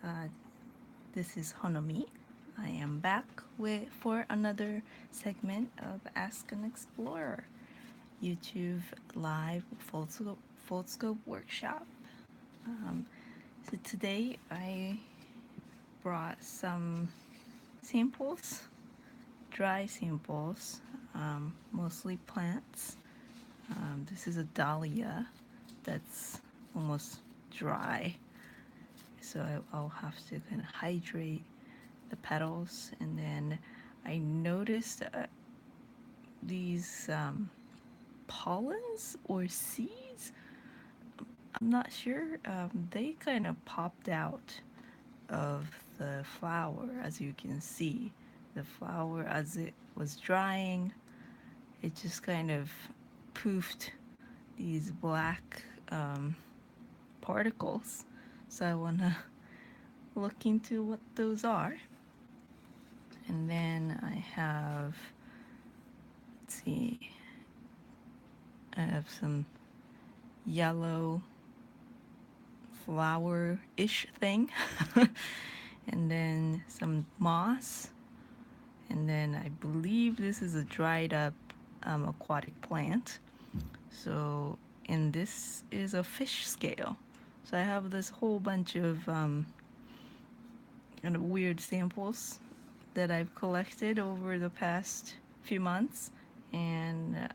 Uh, this is Honomi. I am back for another segment of Ask an Explorer YouTube live Foldscope workshop. Um, so today I brought some samples, dry samples, mostly plants. This is a dahlia that's almost dry, so I'll have to kind of hydrate the petals. And then I noticed these pollens or seeds, I'm not sure, they kind of popped out of the flower. As you can see, the flower, as it was drying, it just kind of poofed these black particles. So I want to look into what those are. And then I have, let's see, I have some yellow flower-ish thing. And then some moss. And then I believe this is a dried up aquatic plant. So, and this is a fish scale. So I have this whole bunch of kind of weird samples that I've collected over the past few months, and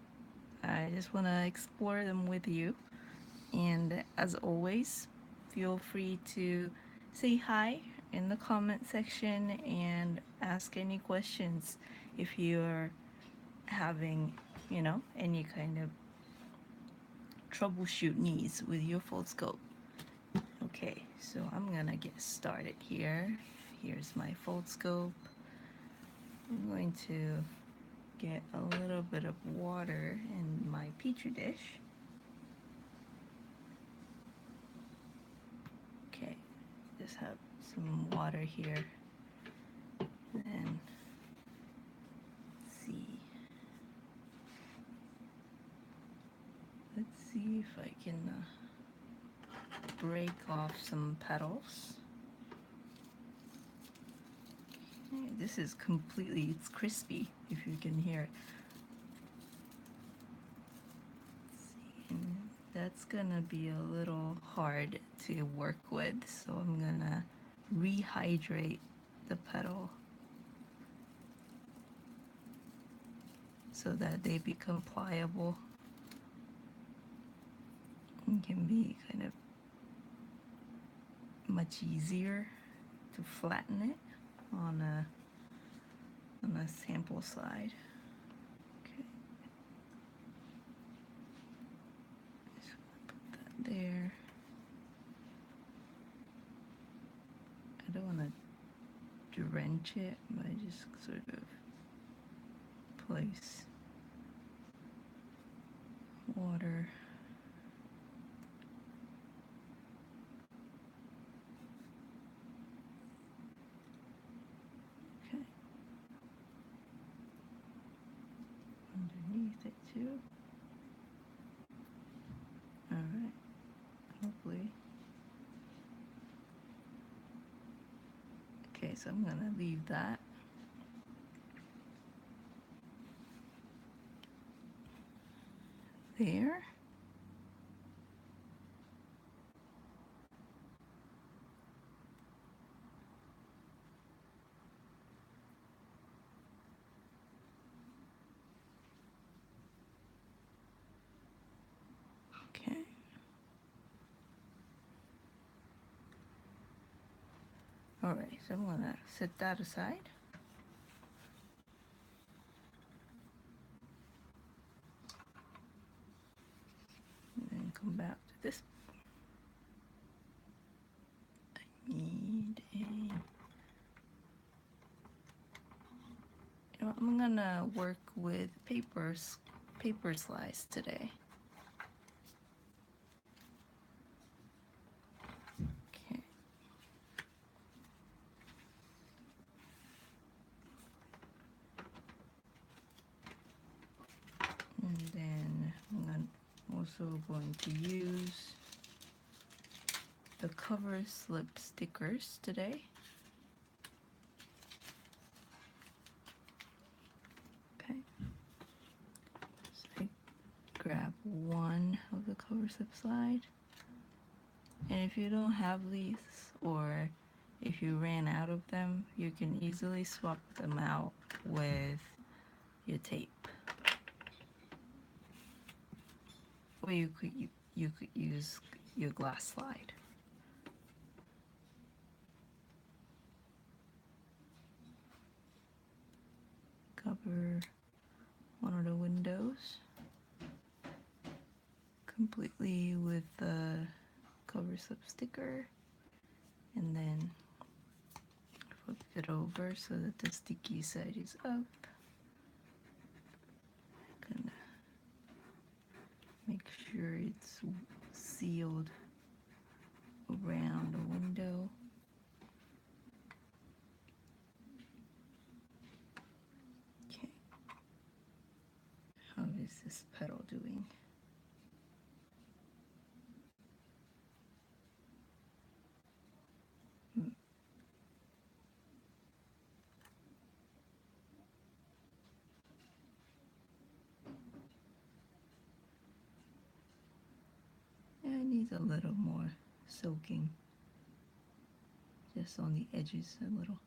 I just want to explore them with you. And as always, feel free to say hi in the comment section and ask any questions if you're having, any kind of troubleshoot needs with your Foldscope. Okay, so I'm gonna get started here. Here's my Foldscope. I'm going to get a little bit of water in my petri dish. Okay, just have some water here. And let's see if I can break off some petals. Okay, this is completely, it's crispy if you can hear it. And that's gonna be a little hard to work with, so I'm gonna rehydrate the petal so that they become pliable and can be kind of much easier to flatten it on a sample slide. Okay, just put that there. I don't want to drench it, but I just sort of place water. Okay. Underneath it too. Alright. Hopefully. Okay, so I'm gonna leave that. There. Okay. Alright, so I'm gonna set that aside. And then come back to this. I need a, I'm gonna work with paper slice today. Okay. And then I'm also going to use the cover slip stickers today. Okay, so I grab one of the cover slip slide, and if you don't have these, or if you ran out of them, you can easily swap them out with your tape. Or you could use your glass slide. Cover one of the windows completely with the cover slip sticker, and then flip it over so that the sticky side is up. Gonna make sure it's sealed around the window. Okay. How is this petal doing? Yeah, it needs a little more soaking, just on the edges a little.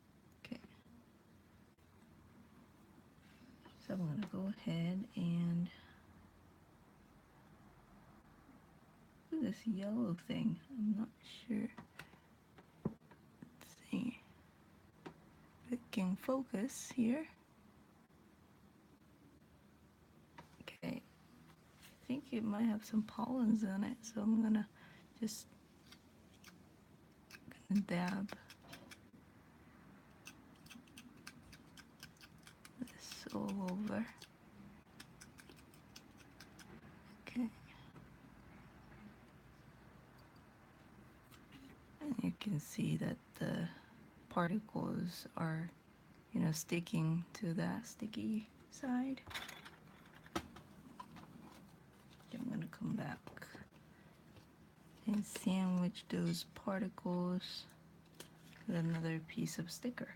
Okay. So I'm gonna go ahead and do this yellow thing. I'm not sure. Let's see if it can focus here. Okay. I think it might have some pollens in it, so I'm gonna just dab this all over. Okay. And you can see that the particles are, sticking to that sticky side. I'm gonna come back and sandwich those particles with another piece of sticker.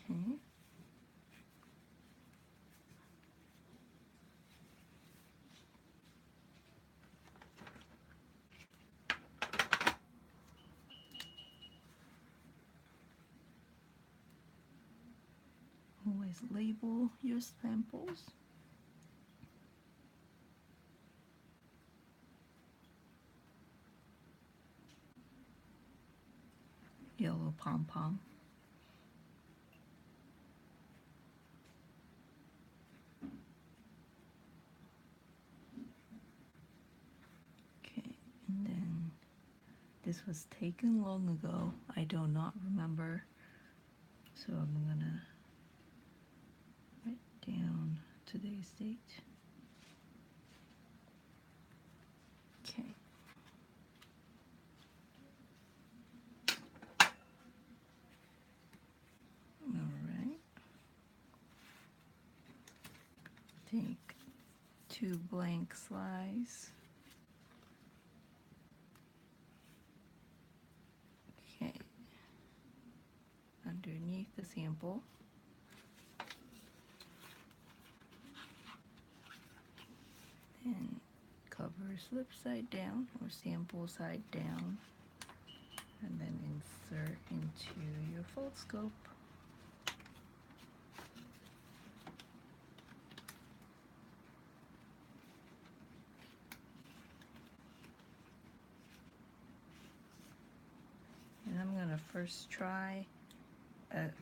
Okay. Always label your samples. Yellow pom-pom. Okay, and then this was taken long ago. I do not remember, so I'm gonna write down today's date. Okay. Alright. Take 2 blank slides. Okay. Underneath the sample. And cover slip side down or sample side down. And then insert into your Foldscope. And I'm gonna first try,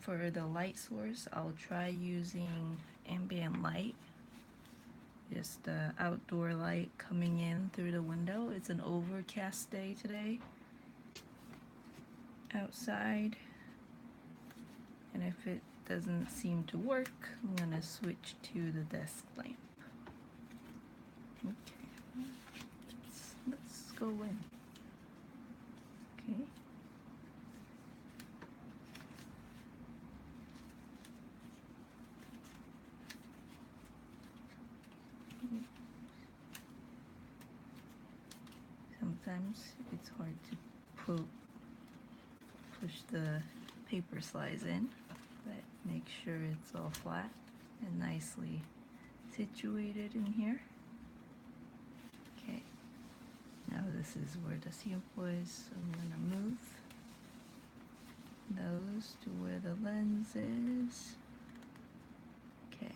for the light source, I'll try using ambient light. Just the outdoor light coming in through the window. It's an overcast day today outside. And if it doesn't seem to work, I'm gonna switch to the desk lamp. Okay, let's go in. Okay, sometimes it's hard to push the paper slice in, but make sure it's all flat and nicely situated in here. Okay, now this is where the sample is, so I'm gonna move those to where the lens is. Okay,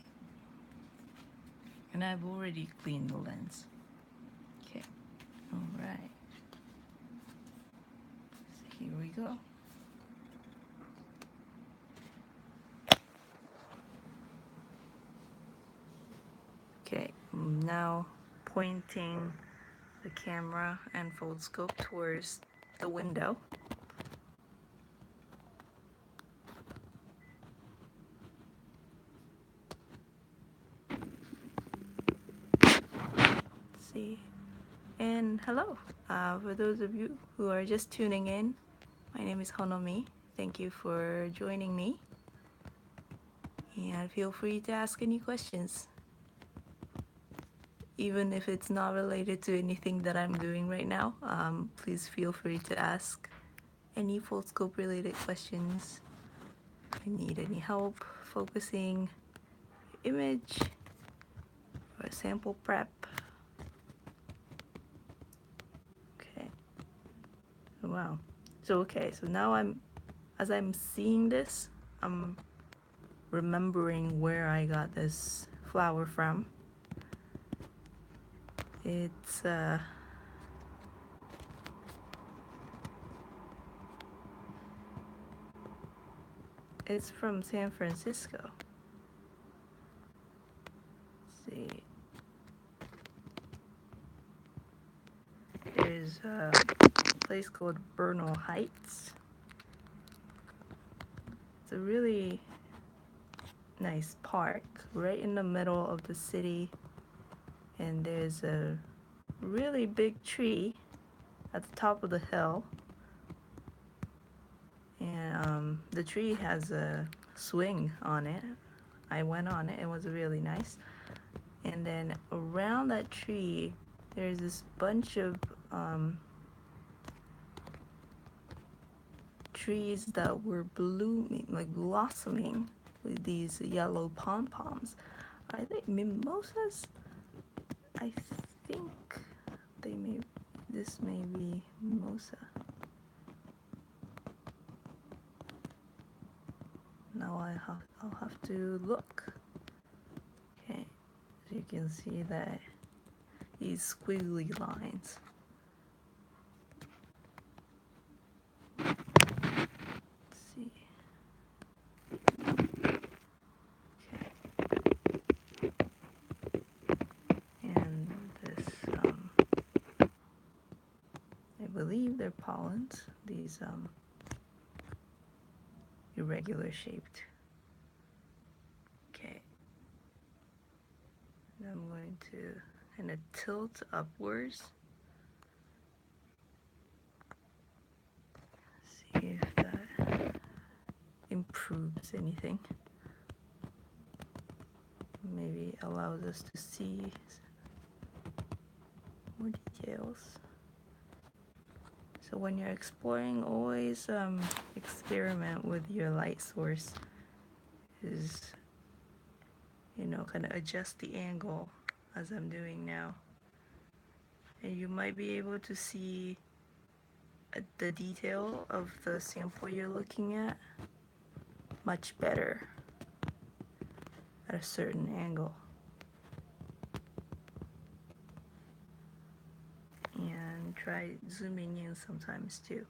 and I've already cleaned the lens. Okay, all right, so here we go. Okay, I'm now pointing the camera and Foldscope towards the window. Let's see. And hello, for those of you who are just tuning in, my name is Honomi. Thank you for joining me. And feel free to ask any questions, even if it's not related to anything that I'm doing right now. Please feel free to ask any Foldscope related questions. If you need any help focusing image or sample prep. Okay. Wow. So now as I'm seeing this, I'm remembering where I got this flower from. It's from San Francisco. Let's see. There's a place called Bernal Heights. It's a really nice park right in the middle of the city, and there's a really big tree at the top of the hill, and the tree has a swing on it. I went on it. It was really nice. And then around that tree there's this bunch of trees that were blooming, like blossoming, with these yellow pom-poms. I think mimosas. I think this may be mimosa. Now I'll have to look. Okay, so you can see that these squiggly lines. Let's see. Okay. And this, I believe they're pollens. These irregular shaped. Okay. And I'm going to kind of tilt upwards. See if that improves anything. Maybe allows us to see more details. So when you're exploring, always experiment with your light source. Kind of adjust the angle as I'm doing now. And you might be able to see the detail of the sample you're looking at much better at a certain angle. And try zooming in sometimes too.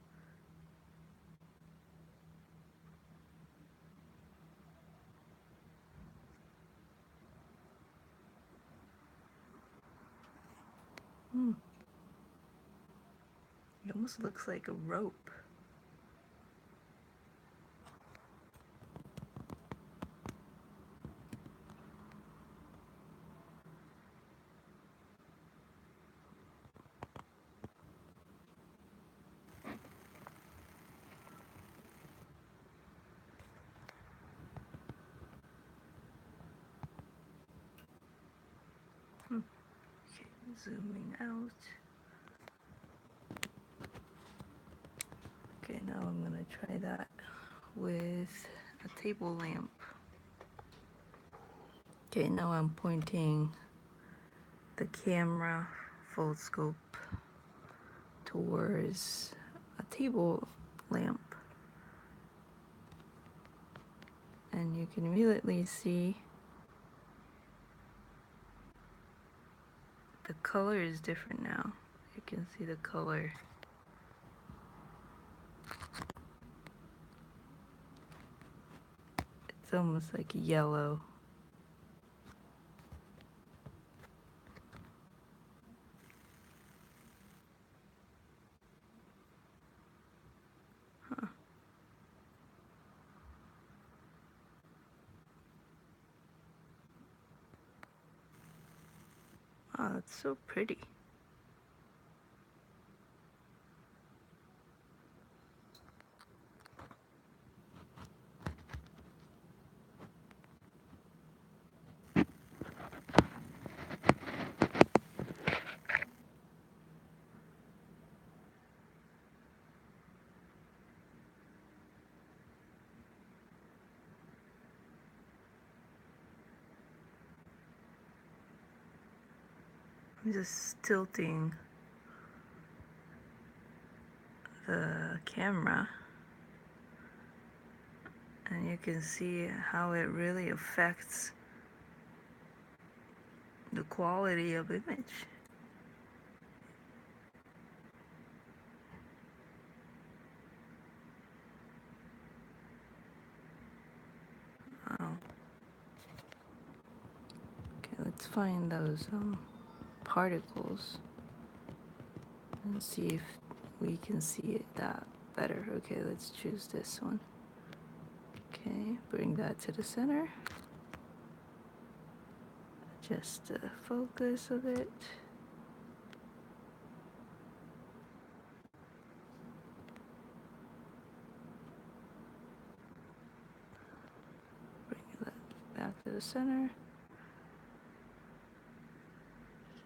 It almost looks like a rope. Okay, zooming out. Okay, now I'm gonna try that with a table lamp. Okay, now I'm pointing the camera Foldscope towards a table lamp, and you can immediately see the color is different now. You can see the color. It's almost like yellow. Huh. Oh, that's so pretty. I'm just tilting the camera, and you can see how it really affects the quality of image. Wow. Okay, let's find those particles and see if we can see it that better. Okay, let's choose this one. Okay, bring that to the center. Adjust the focus of it. Bring that back to the center.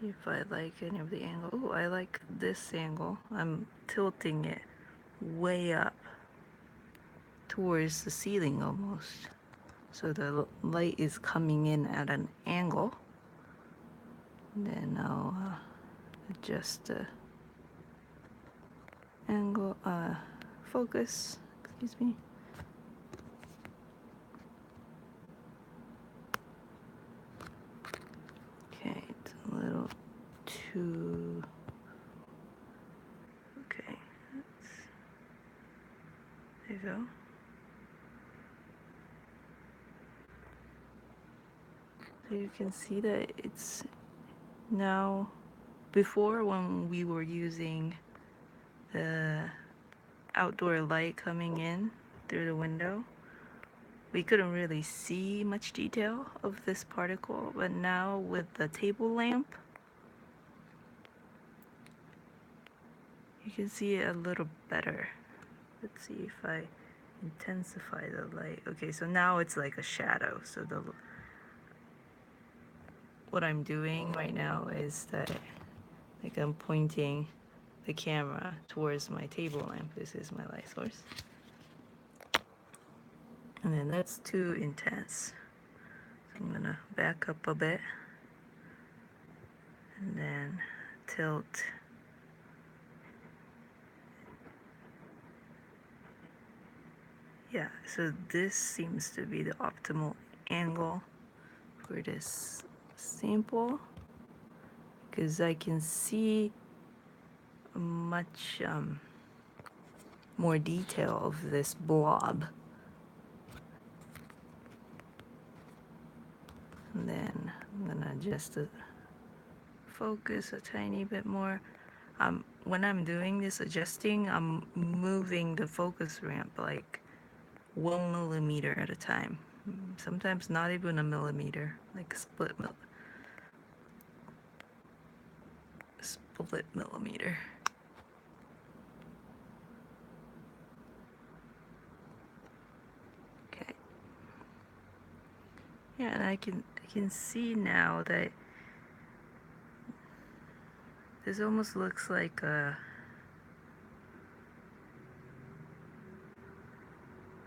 See if I like any of the angle. Oh, I like this angle. I'm tilting it way up towards the ceiling almost. So the light is coming in at an angle. And then I'll adjust the angle, focus, excuse me. Okay, it's a little too, okay, there you go. So you can see that it's now, before when we were using the outdoor light coming in through the window, we couldn't really see much detail of this particle, but now with the table lamp, you can see it a little better. Let's see if I intensify the light. Okay, so now it's like a shadow. So what I'm doing right now is that, like, I'm pointing the camera towards my table lamp. This is my light source. And then that's too intense. So I'm gonna back up a bit and then tilt. Yeah, so this seems to be the optimal angle for this sample, because I can see much more detail of this blob. And then I'm gonna adjust the focus a tiny bit more. When I'm doing this adjusting, I'm moving the focus ramp like 1 millimeter at a time. Sometimes not even a millimeter, like split millimeter. Okay. Yeah, and I can see now that this almost looks like a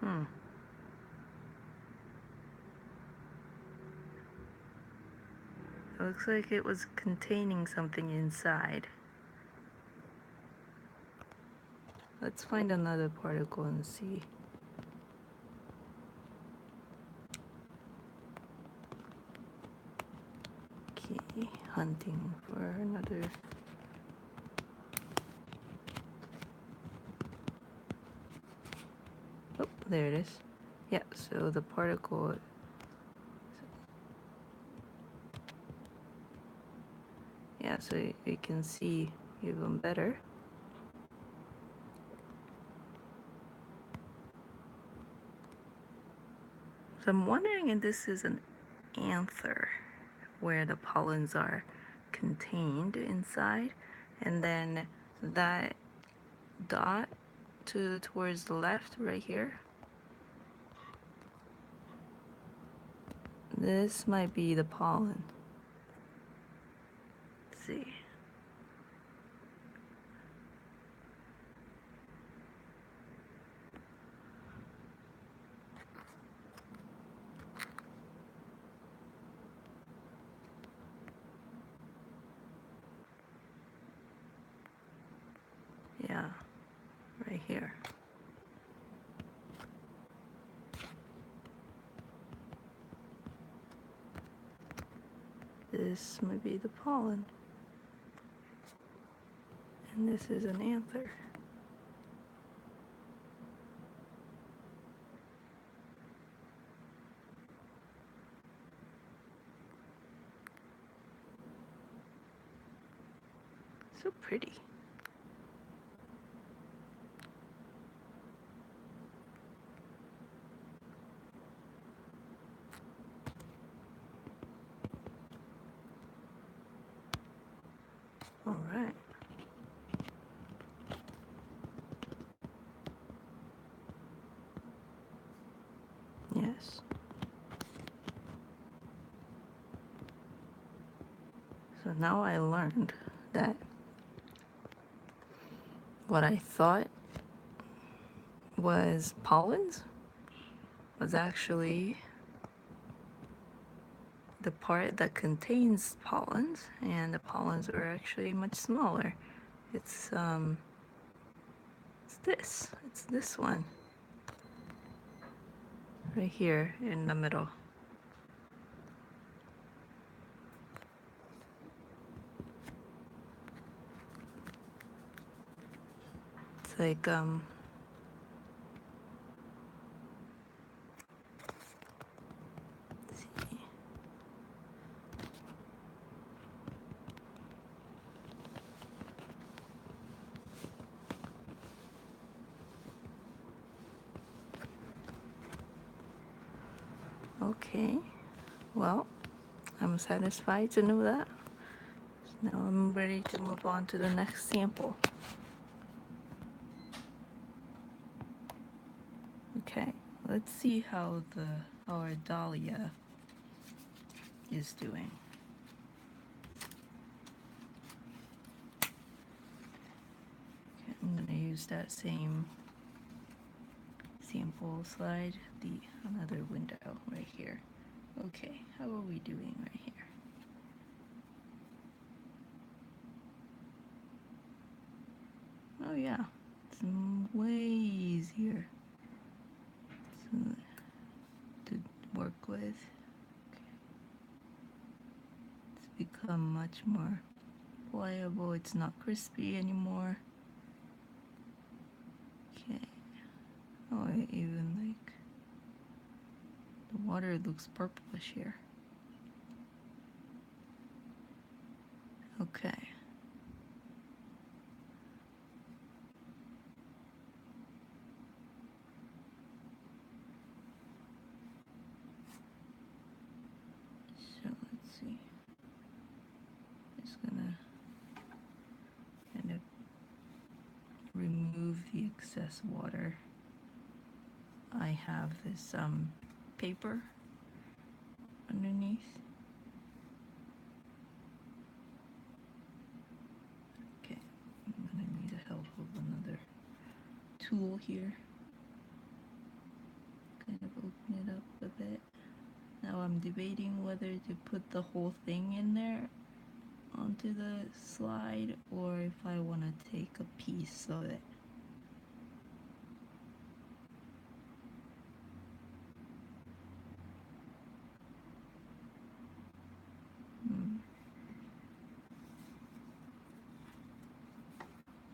It looks like it was containing something inside. Let's find another particle and see. Okay, hunting for another. Oh, there it is. Yeah, so the particle. Yeah, so you can see even better. So I'm wondering if this is an anther where the pollens are contained inside, and then that dot towards the left right here, this might be the pollen. Let's see. Yeah, right here. This might be the pollen. And this is an anther. So pretty. All right. Yes. So now I learned that what I thought was pollens was actually the part that contains pollens, and the pollens are actually much smaller. It's it's this one right here in the middle. It's like let's see. Okay, well, I'm satisfied to know that. Now I'm ready to move on to the next sample. Okay, let's see how our Dahlia is doing. Okay, I'm gonna use that same sample slide, another window right here. Okay, how are we doing right here? Oh yeah, it's way easier to work with. Okay. It's become much more pliable. It's not crispy anymore. Okay. Oh, even like the water looks purplish here. Okay. So let's see. Just gonna kind of remove the excess water. I have this paper underneath. Okay, I'm gonna need the help of another tool here. I'm debating whether to put the whole thing in there onto the slide or if I want to take a piece of it.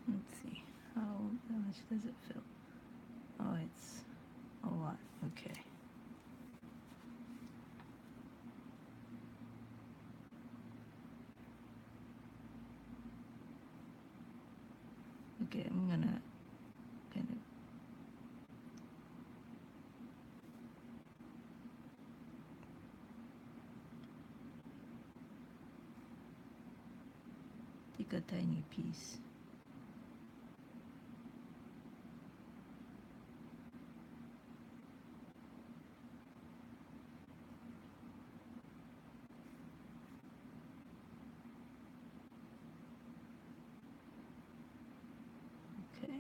Let's see, how much does it fill? Oh, it's a lot. Okay. Okay, I'm gonna kind of take a tiny piece. Okay.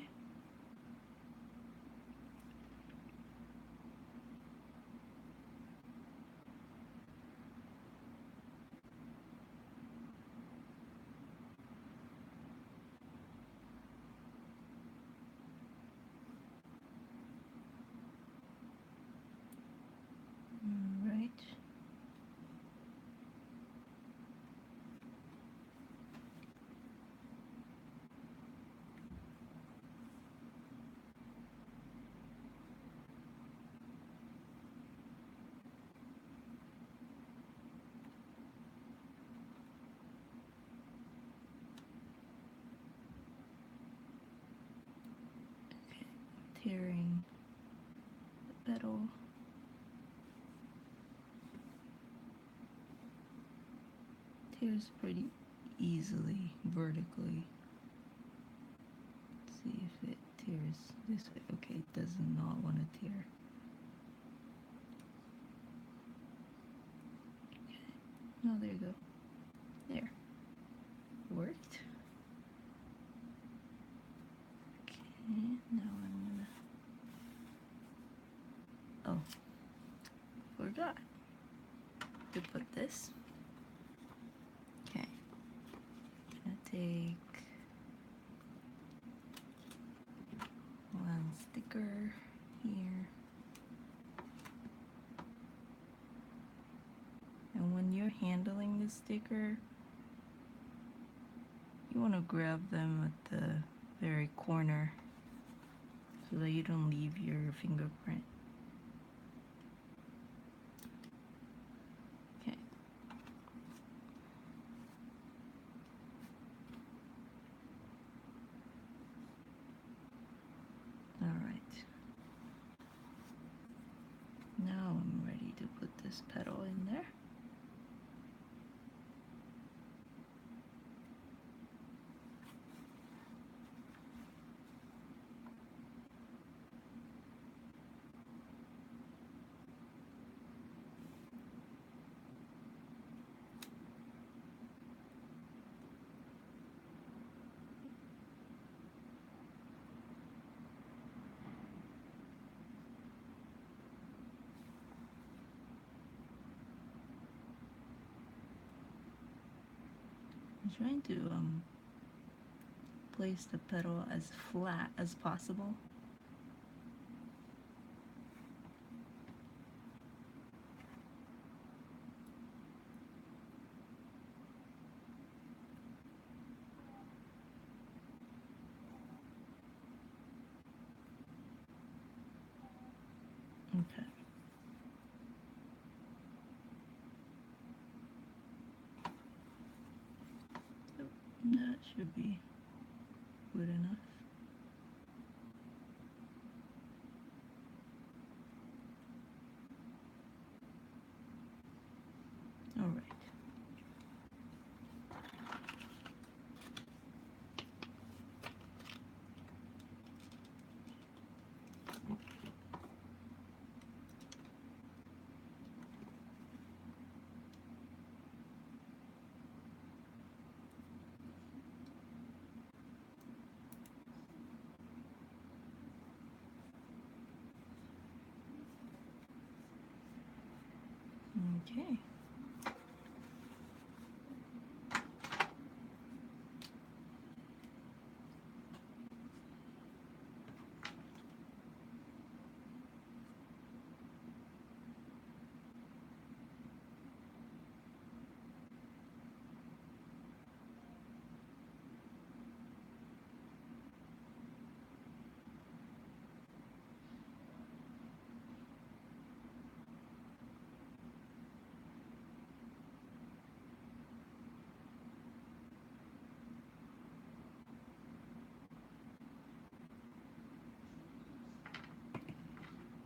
All right. Okay. Tearing the petal. Tears pretty easily vertically. Let's see if it tears this way. Okay, it does not want to tear. Okay. No, there you go. There. Worked. Okay, now I'm gonna... Oh, forgot to put this. Okay. Gonna take one sticker here. And when you're handling the sticker, you want to grab them at the very corner so that you don't leave your fingerprint. Okay. All right. Now I'm ready to put this petal in there. I'm trying to place the petal as flat as possible. Okay. So that should be good enough. All right. Okay.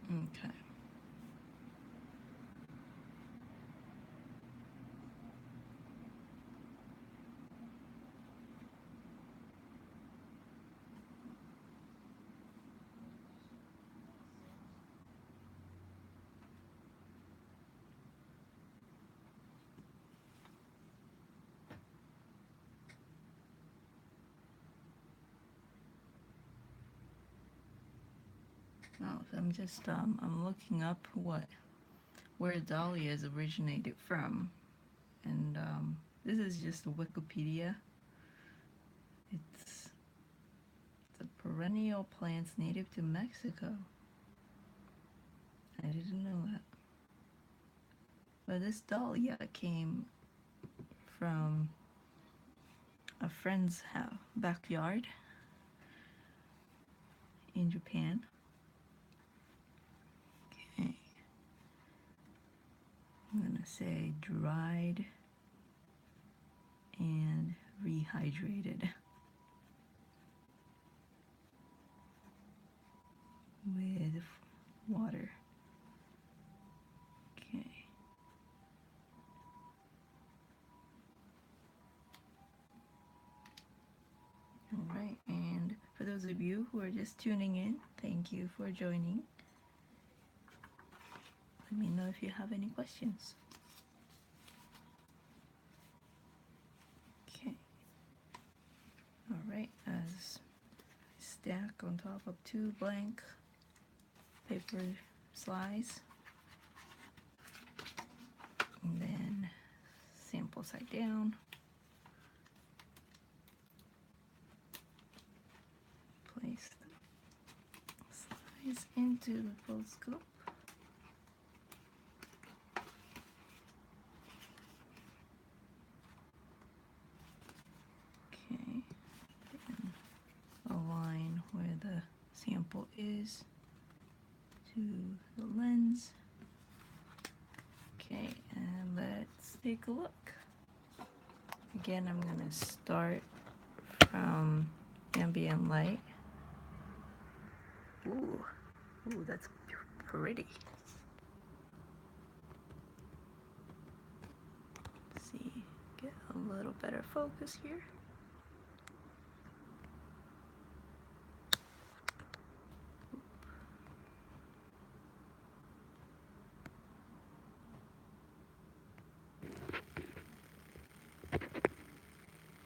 Okay. Oh, so I'm just I'm looking up where dahlias originated from, and this is just Wikipedia. It's the perennial plants native to Mexico. I didn't know that. But this dahlia came from a friend's house, backyard in Japan. Okay. I'm gonna say dried and rehydrated with water. Okay. All right, and for those of you who are just tuning in, thank you for joining. Let me know if you have any questions. Okay. All right, as I stack on top of 2 blank paper slides, and then sample side down. Place the slides into the Foldscope. Okay, and align where the sample is to the lens. Okay, and let's take a look. Again, I'm gonna start from ambient light. Ooh, that's pretty. Let's see, get a little better focus here.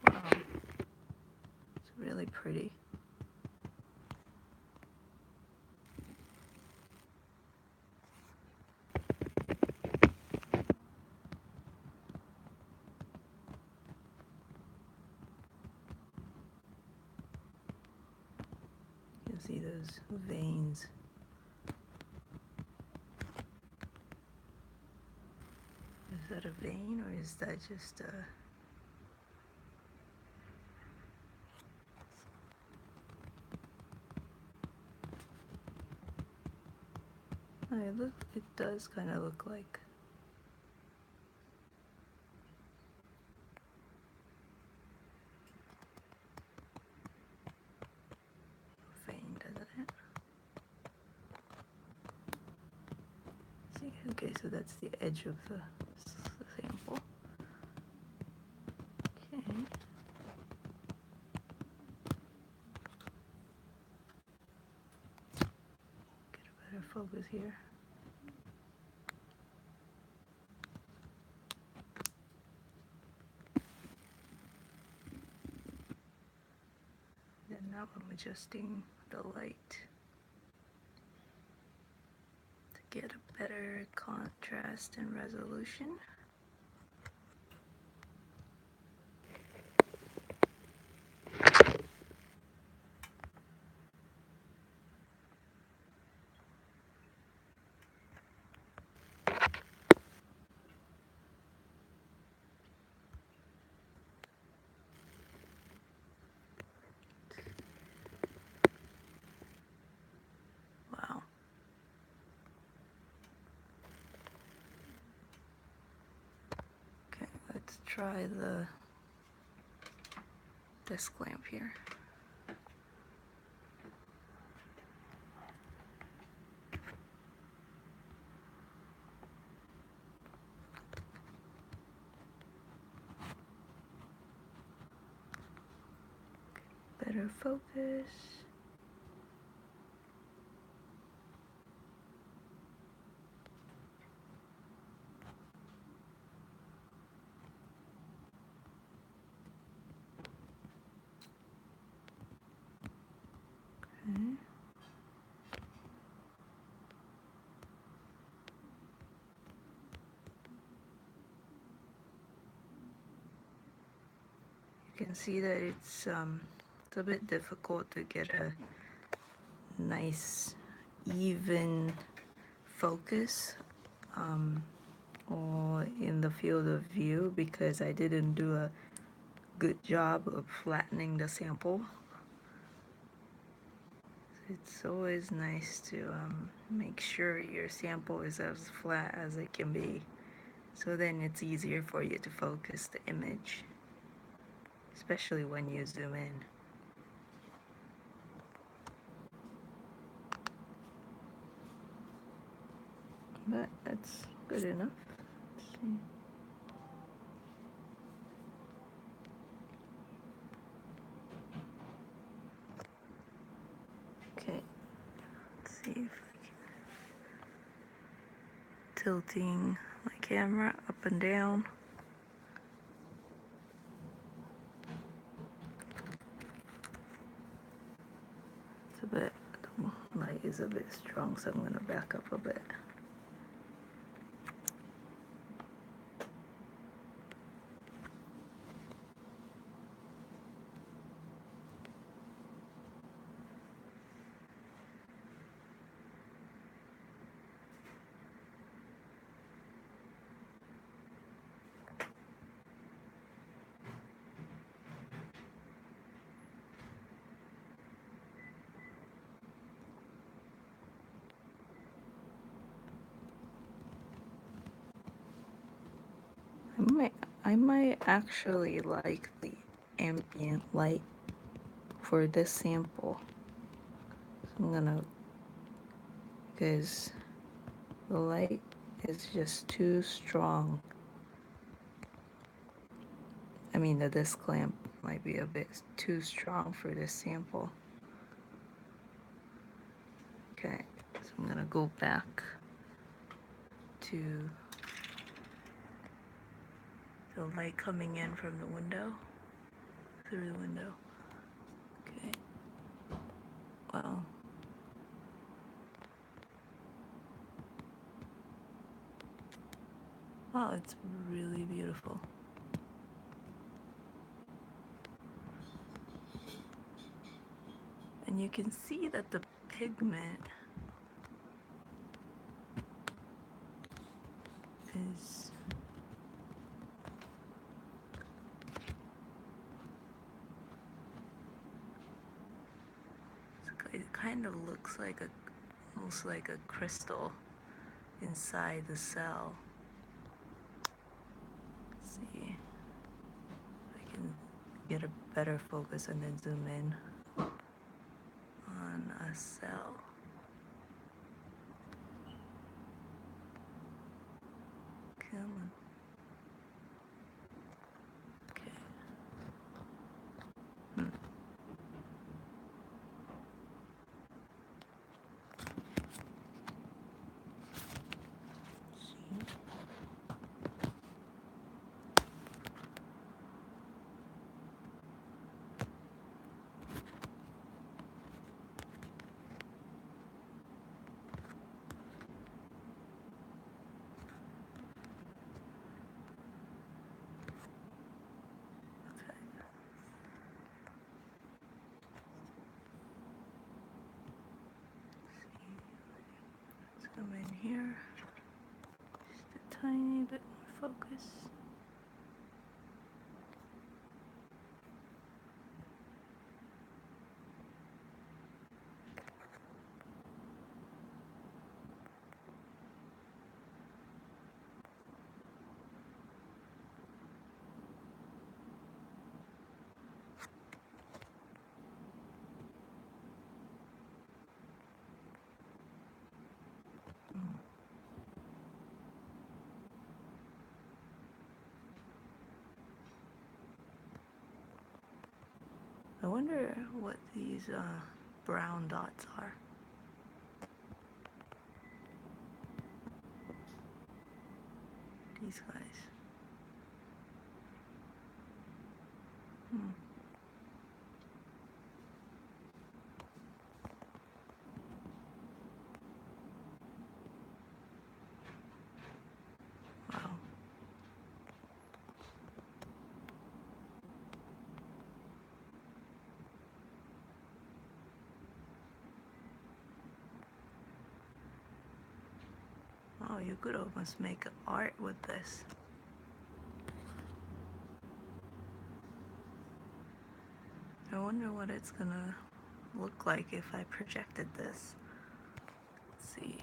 Wow, it's really pretty. You'll see those veins. Is that a vein or is that just a... Oh, it does kind of look like a vein, doesn't it? See, okay, so that's the edge of the sample. Okay. Get a better focus here. And now I'm adjusting the light to get a better contrast and resolution. Wow. Okay, let's try the desk lamp here. Better focus. Okay. You can see that it's a bit difficult to get a nice even focus or in the field of view because I didn't do a good job of flattening the sample. It's always nice to make sure your sample is as flat as it can be, so then it's easier for you to focus the image, especially when you zoom in. But that's good enough. Let's see. Okay, let's see if tilting my camera up and down. It's a bit, the light is a bit strong, so I'm going to back up a bit. I might actually like the ambient light for this sample. So I'm gonna, because the light is just too strong. I mean, the disc lamp might be a bit too strong for this sample. Okay, so I'm gonna go back to the light coming in from the window, through the window. Okay, wow. Wow, it's really beautiful. And you can see that the pigment is it kind of looks like almost like a crystal inside the cell. Let's see if I can get a better focus and then zoom in on a cell. Come on. Okay. Zoom in here. Just a tiny bit more focus. I wonder what these brown dots are. These guys. Wow. Oh, you could almost make art with this. I wonder what it's gonna look like if I projected this. Let's see.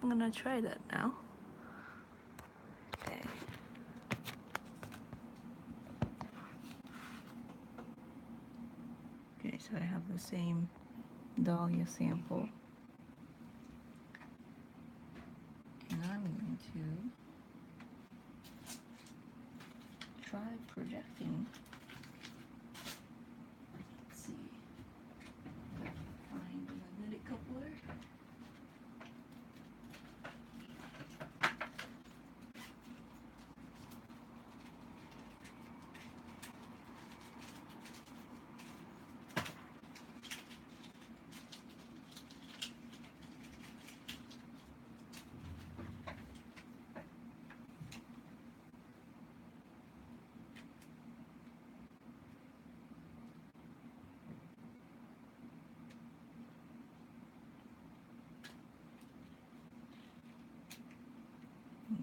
I'm gonna try that now. Okay. Okay, so I have the same Dahlia sample. And I'm going to try projecting. Let's see. Find a magnetic coupler.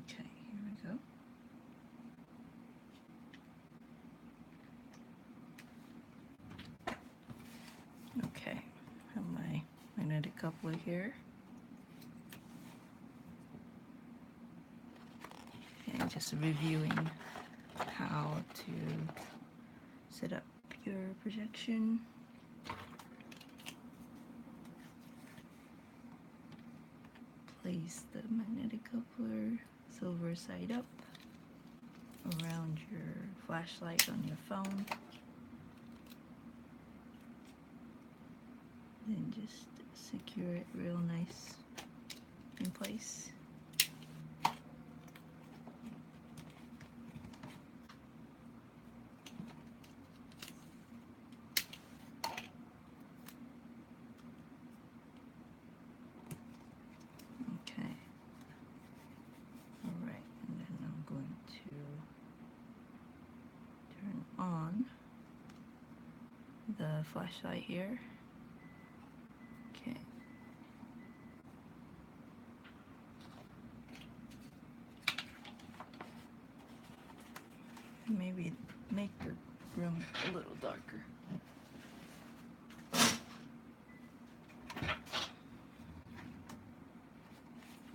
Okay, here we go. Okay, have my magnetic coupler here. And just reviewing how to set up your projection. Place the magnetic coupler silver side up around your flashlight on your phone. Then just secure it real nice in place. Okay. All right, and then I'm going to turn on the flashlight here. Okay. Maybe make the room a little darker.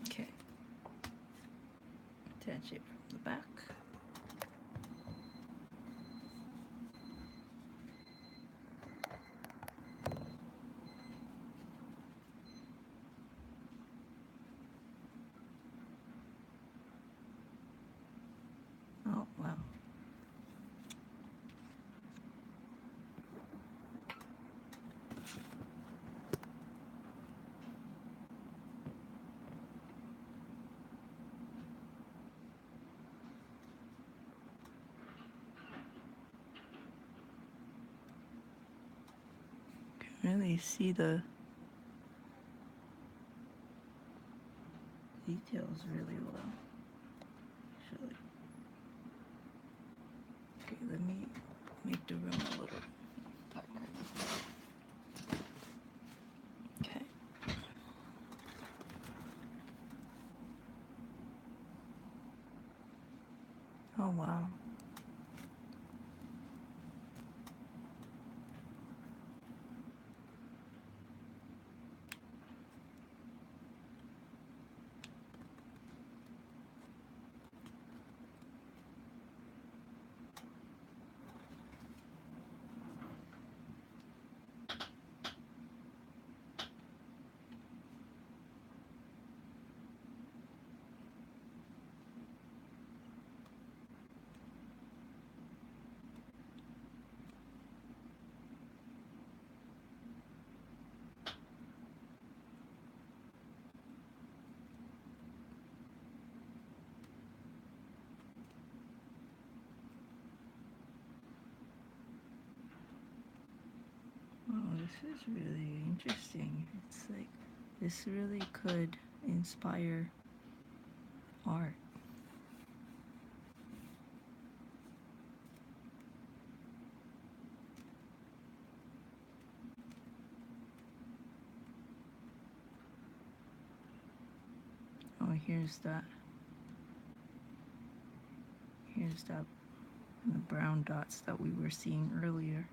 Okay. Attach it from the back. Oh, wow. Can really see the details really well. Actually. Okay, let me make the room a little darker. Okay. wow. Oh, this is really interesting. It's like this really could inspire art. Oh, here's that. Here's that the brown dots that we were seeing earlier.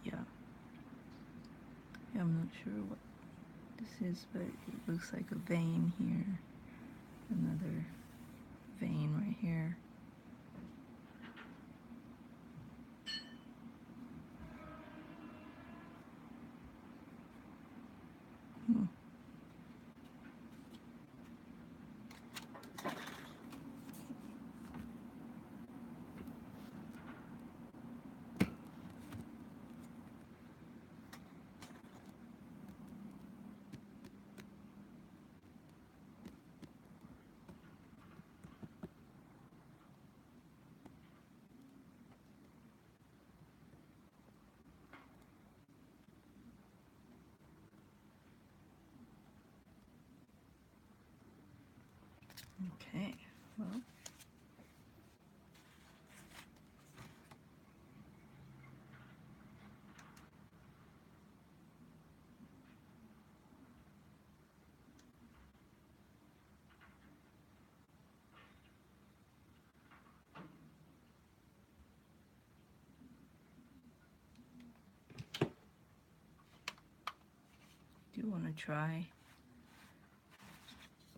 Yeah. I'm not sure what this is, but it looks like a vein here. Another vein right here. Hmm. Okay, well. Do want to try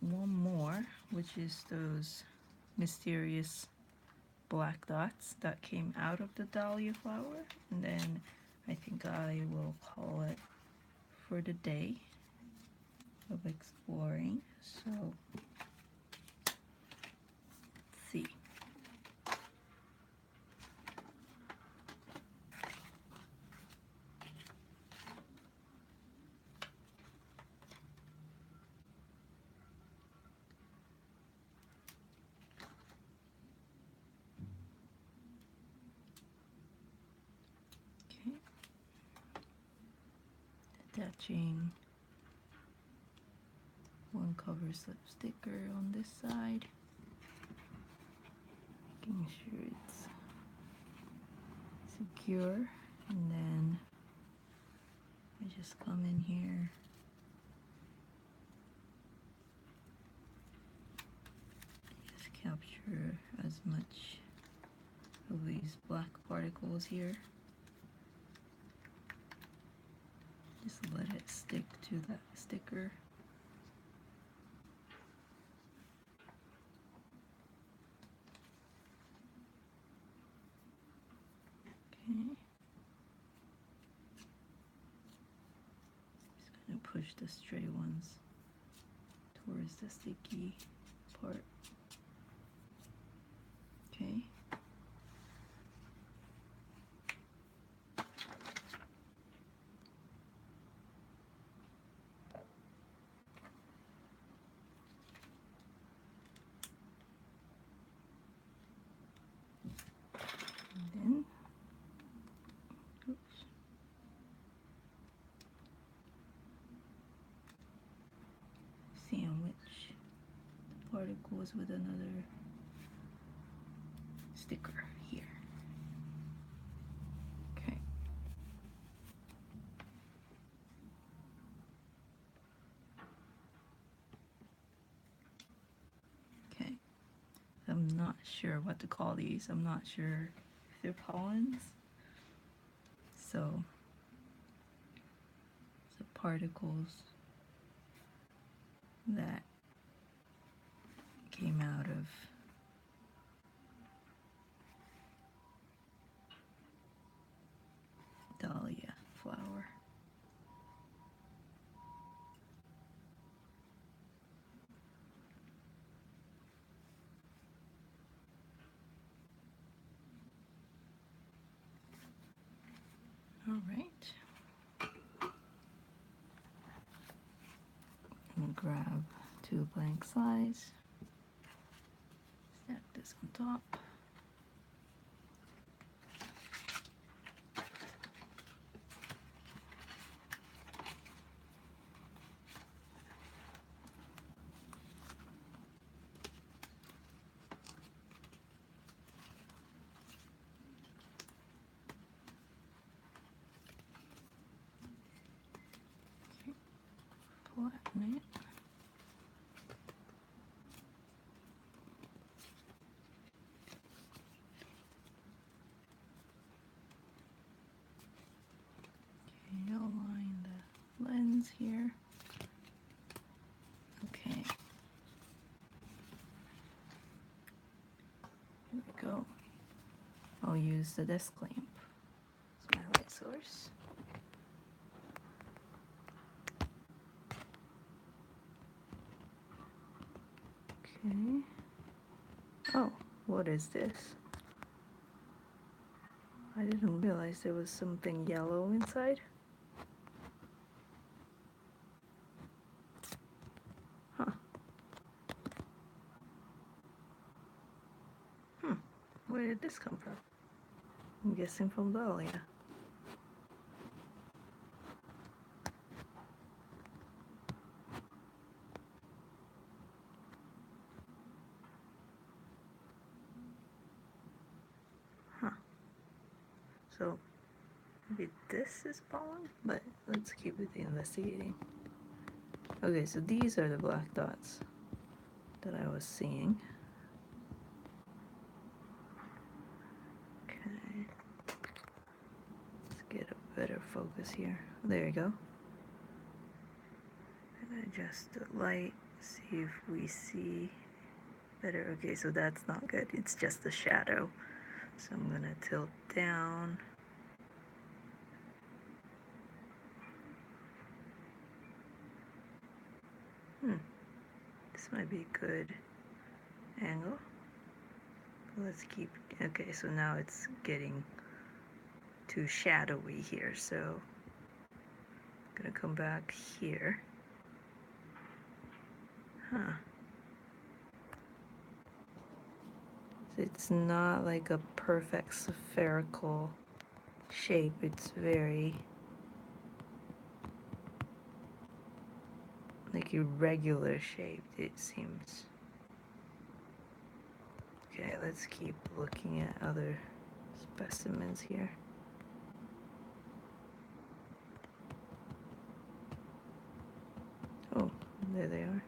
one more, which is those mysterious black dots that came out of the dahlia flower, and then I think I will call it for the day of exploring. So let's see. Okay, attaching one cover slip sticker on this side, making sure it's secure, and then I just come in here, just capture as much of these black particles here. Just let it stick to that sticker. Okay. Just gonna push the stray ones towards the sticky part. Okay. And then, oops. Sandwich the particles with another not sure what to call these. I'm not sure if they're pollens. So the particles that came out of Dahlia flower. All right. I'm gonna grab 2 blank slides. Stack this on top. Flatten it. Okay, align the lens here. Okay. Here we go. I'll use the desk lamp. It's my light source. Okay. Oh, what is this? I didn't realize there was something yellow inside. Huh. Where did this come from? I'm guessing from Dahlia. Huh. So maybe this is pollen, but let's keep it investigating. Okay, so these are the black dots that I was seeing. Okay. Let's get a better focus here. There you go. And adjust the light, see if we see better. Okay, so that's not good. It's just a shadow. So I'm gonna tilt down. This might be a good angle. Let's keep, okay, so now it's getting too shadowy here, so I'm gonna come back here. Huh. It's not like a perfect spherical shape, it's very like irregular shaped, it seems. Okay, let's keep looking at other specimens here. Oh, there they are.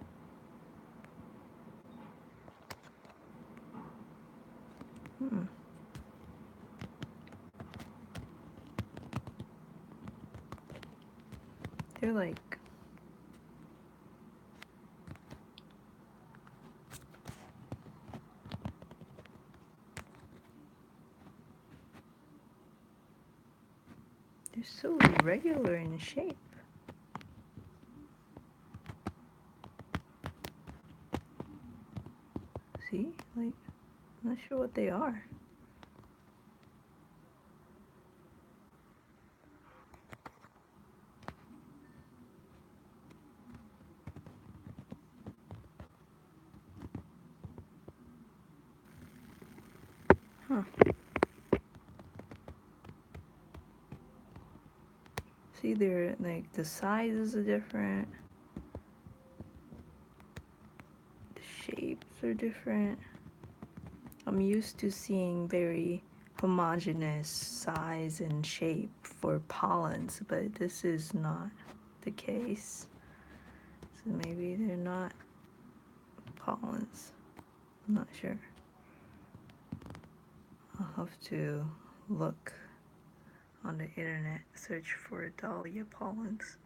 They're like they're so irregular in shape. See? Like, I'm not sure what they are. Huh. See, they're like the sizes are different. The shapes are different. I'm used to seeing very homogeneous size and shape for pollens, but this is not the case. So maybe they're not pollens. I'm not sure. I'll have to look on the internet, search for dahlia pollens.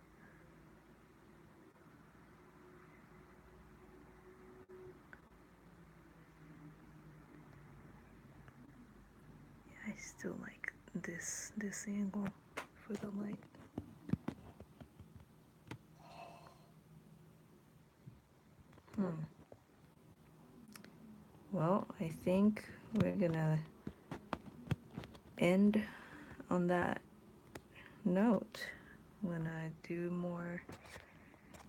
I still like this angle for the light. Well, I think we're gonna end on that note. I'm gonna do more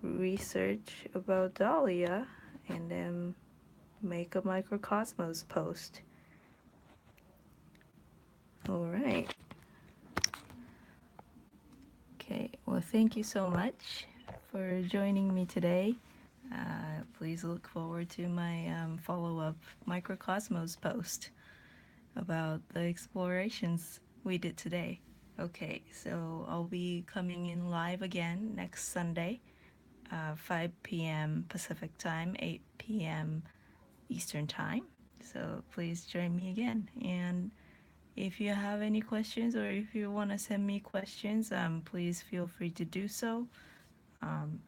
research about Dahlia and then make a microcosmos post. All right. Okay, well, thank you so much for joining me today. Please look forward to my follow-up microcosmos post about the explorations we did today. Okay, so I'll be coming in live again next Sunday, 5 p.m. Pacific time, 8 p.m. Eastern time. So please join me again. And if you have any questions or if you want to send me questions, please feel free to do so um,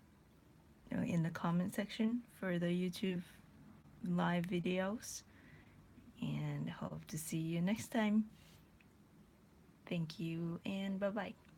in the comment section for the YouTube live videos. And hope to see you next time. Thank you and bye bye.